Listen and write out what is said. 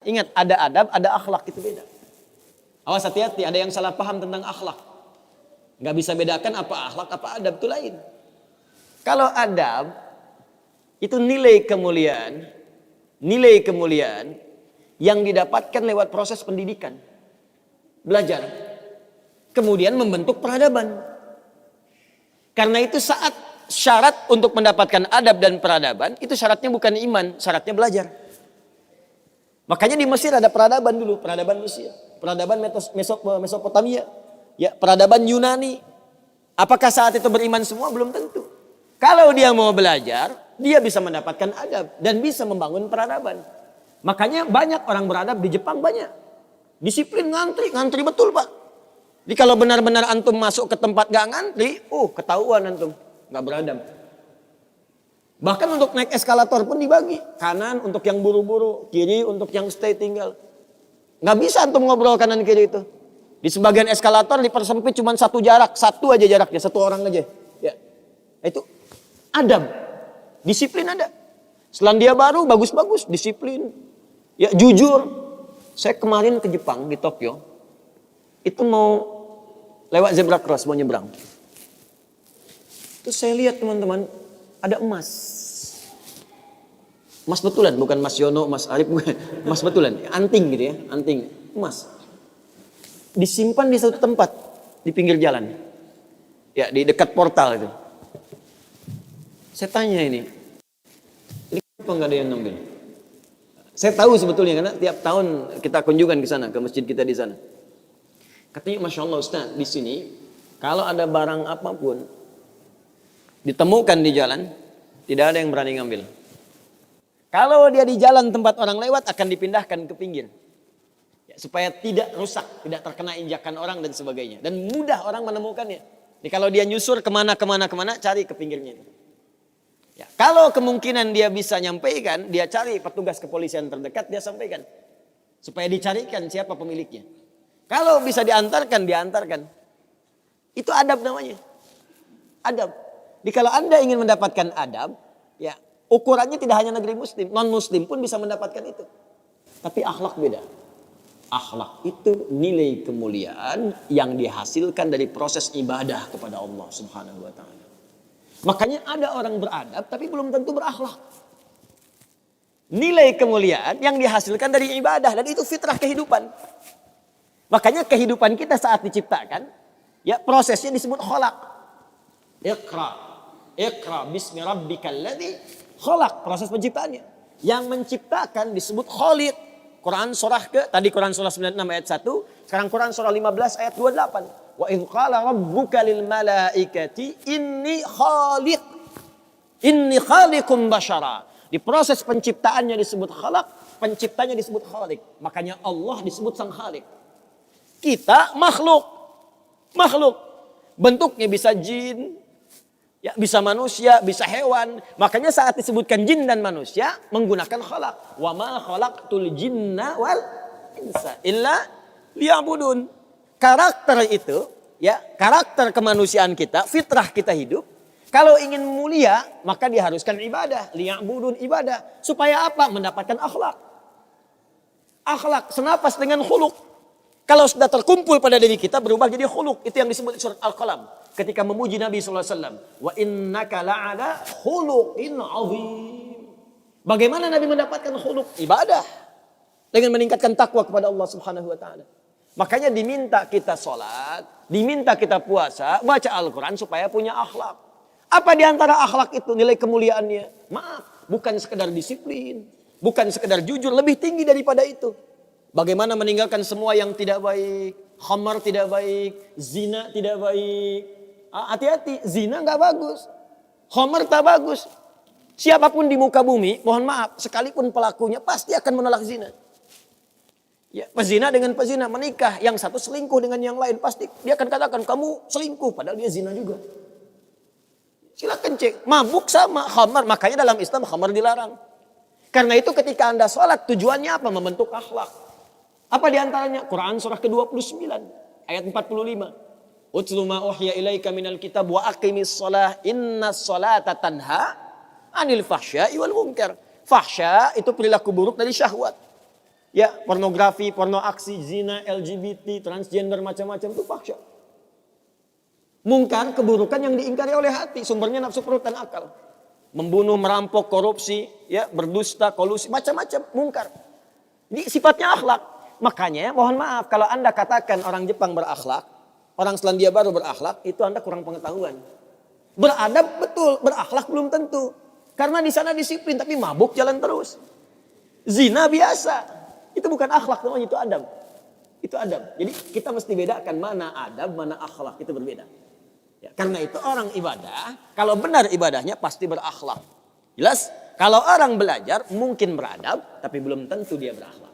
Ingat, ada adab, ada akhlak, itu beda. Awas hati-hati, ada yang salah paham tentang akhlak. Nggak bisa bedakan apa akhlak, apa adab, itu lain. Kalau adab, itu nilai kemuliaan yang didapatkan lewat proses pendidikan. Belajar. Kemudian membentuk peradaban. Karena itu saat syarat untuk mendapatkan adab dan peradaban, itu syaratnya bukan iman, syaratnya belajar. Makanya di Mesir ada peradaban dulu, peradaban Mesir, peradaban Mesopotamia, ya, peradaban Yunani. Apakah saat itu beriman semua? Belum tentu. Kalau dia mau belajar, dia bisa mendapatkan adab dan bisa membangun peradaban. Makanya banyak orang beradab di Jepang banyak. Disiplin, ngantri betul Pak. Jadi kalau benar-benar antum masuk ke tempat gak ngantri, ketahuan antum gak beradab. Bahkan untuk naik eskalator pun dibagi. Kanan untuk yang buru-buru, kiri untuk yang stay tinggal. Gak bisa antum ngobrol kanan kiri itu. Di sebagian eskalator dipersempit cuma satu aja jaraknya, satu orang aja. Ya. Itu adab. Disiplin ada. Selandia Baru bagus-bagus, disiplin. Ya, jujur. Saya kemarin ke Jepang di Tokyo. Itu mau lewat zebra cross, mau nyebrang. Terus saya lihat teman-teman, ada emas. Emas betulan, bukan Mas Yono, Mas Arif, bukan. Emas betulan, anting gitu ya, anting, emas. Disimpan di satu tempat, di pinggir jalan. Ya, di dekat portal itu. Saya tanya ini kenapa nggak ada yang ngambil? Saya tahu sebetulnya, karena tiap tahun kita kunjungan ke sana, ke masjid kita di sana. Katanya, Masya Allah Ustaz, di sini kalau ada barang apapun ditemukan di jalan, tidak ada yang berani ngambil. Kalau dia di jalan tempat orang lewat akan dipindahkan ke pinggir. Ya, supaya tidak rusak, tidak terkena injakan orang dan sebagainya. Dan mudah orang menemukannya. Jadi kalau dia nyusur kemana, cari ke pinggirnya. Ya, kalau kemungkinan dia bisa nyampaikan, dia cari petugas kepolisian terdekat, dia sampaikan. Supaya dicarikan siapa pemiliknya. Kalau bisa diantarkan. Itu adab namanya. Adab. Jadi kalau Anda ingin mendapatkan adab, ya ukurannya tidak hanya negeri muslim, non-muslim pun bisa mendapatkan itu. Tapi akhlak beda. Akhlak itu nilai kemuliaan yang dihasilkan dari proses ibadah kepada Allah Subhanahu wa taala. Makanya ada orang beradab tapi belum tentu berakhlak. Nilai kemuliaan yang dihasilkan dari ibadah dan itu fitrah kehidupan. Makanya kehidupan kita saat diciptakan, ya prosesnya disebut khalaq. Iqra bismi rabbikal ladzi khalaq, proses penciptaannya. Yang menciptakan disebut Khaliq. Quran surah tadi Quran surah 96 ayat 1, sekarang Quran surah 15 ayat 28. Wa idz qala rabbuka lil malaikati inni khaliqum basyara. Di proses penciptaannya disebut khalaq, penciptanya disebut Khaliq. Makanya Allah disebut sang Khaliq. Kita makhluk. Bentuknya bisa jin, ya, bisa manusia, bisa hewan. Makanya saat disebutkan jin dan manusia menggunakan khalaq. Wa ma khalaqtul jinna wal insa illa liya'budun. Karakter itu, ya, karakter kemanusiaan kita, fitrah kita hidup. Kalau ingin mulia, maka diharuskan ibadah, liya'budun, ibadah. Supaya apa? Mendapatkan akhlak. Akhlak senapas dengan khuluq. Kalau sudah terkumpul pada diri kita berubah jadi khuluq. Itu yang disebut surat Al-Qalam. Ketika memuji Nabi SAW. Wa innaka la'ala khuluqin azim. Bagaimana Nabi mendapatkan khuluq? Ibadah. Dengan meningkatkan takwa kepada Allah Subhanahu wa ta'ala. Makanya diminta kita sholat. Diminta kita puasa. Baca Al-Quran supaya punya akhlak. Apa diantara akhlak itu nilai kemuliaannya? Maaf. Bukan sekedar disiplin. Bukan sekedar jujur. Lebih tinggi daripada itu. Bagaimana meninggalkan semua yang tidak baik. Khamar tidak baik. Zina tidak baik. Hati-hati, zina gak bagus. Khamar tak bagus. Siapapun di muka bumi, mohon maaf, sekalipun pelakunya pasti akan menolak zina. Ya, pezina dengan pezina menikah. Yang satu selingkuh dengan yang lain. Pasti dia akan katakan, kamu selingkuh. Padahal dia zina juga. Silakan cek. Mabuk sama khamar. Makanya dalam Islam khamar dilarang. Karena itu ketika Anda sholat, tujuannya apa? Membentuk akhlak. Apa diantaranya? Quran surah ke-29 ayat 45. Utlu ma uhya ilaika minal kitab wa aqimis shalah innas sholata tanha anil fahsya'i wal munkar. Fahsya itu perilaku buruk dari syahwat. Ya, pornografi, porno aksi, zina, LGBT, transgender, macam-macam itu fahsya. Mungkar, keburukan yang diingkari oleh hati, sumbernya nafsu perut dan akal. Membunuh, merampok, korupsi, ya, berdusta, kolusi, macam-macam mungkar. Ini sifatnya akhlak. Makanya mohon maaf kalau Anda katakan orang Jepang berakhlak, orang Selandia Baru berakhlak, itu Anda kurang pengetahuan. Beradab betul, berakhlak belum tentu. Karena di sana disiplin tapi mabuk jalan terus. Zina biasa. Itu bukan akhlak namanya, itu adab. Itu adab. Jadi kita mesti bedakan mana adab, mana akhlak, itu berbeda. Ya, karena itu orang ibadah, kalau benar ibadahnya pasti berakhlak. Jelas? Kalau orang belajar mungkin beradab, tapi belum tentu dia berakhlak.